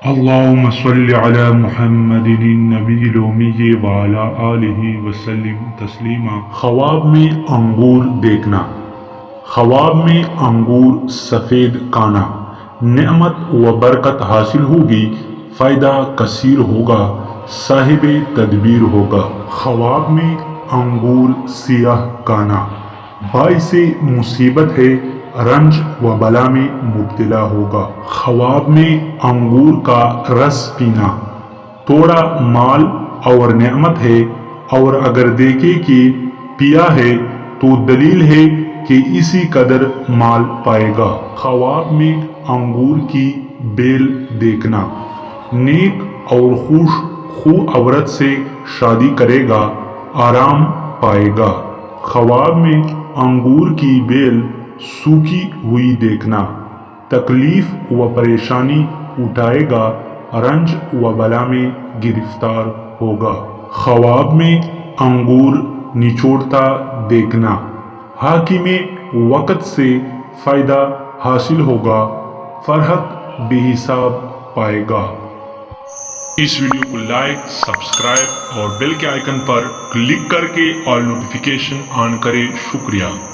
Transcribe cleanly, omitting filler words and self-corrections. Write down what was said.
اللهم صل على محمد النبی الامی وعلى آلہ وسلم تسلیما۔ خواب میں انگور دیکھنا۔ خواب میں انگور سفید کانا، نعمت و برکت حاصل ہوگی، فائدہ کثیر ہوگا، صاحب تدبیر ہوگا۔ خواب میں انگور سیاہ کانا، باعث مصیبت ہے، رنج و بلا میں مبتلا ہوگا۔ خواب میں انگور کا رس پینا تھوڑا مال اور نعمت ہے، اور اگر دیکھے کہ پیا ہے تو دلیل ہے کہ اسی قدر مال پائے گا۔ خواب میں انگور کی بیل دیکھنا، نیک اور خوش خو عورت سے شادی کرے گا، آرام پائے گا۔ خواب میں انگور کی بیل سوکھی ہوئی دیکھنا، تکلیف و پریشانی اٹھائے گا، رنج و بلا میں گرفتار ہوگا۔ خواب میں انگور نچوڑتا دیکھنا، حاکم وقت سے فائدہ حاصل ہوگا، فرحت بے حساب پائے گا۔ اس ویڈیو کو لائک، سبسکرائب اور بیل کے آئیکن پر کلک کر کے آل نوٹیفیکیشن آن کریں۔ شکریہ۔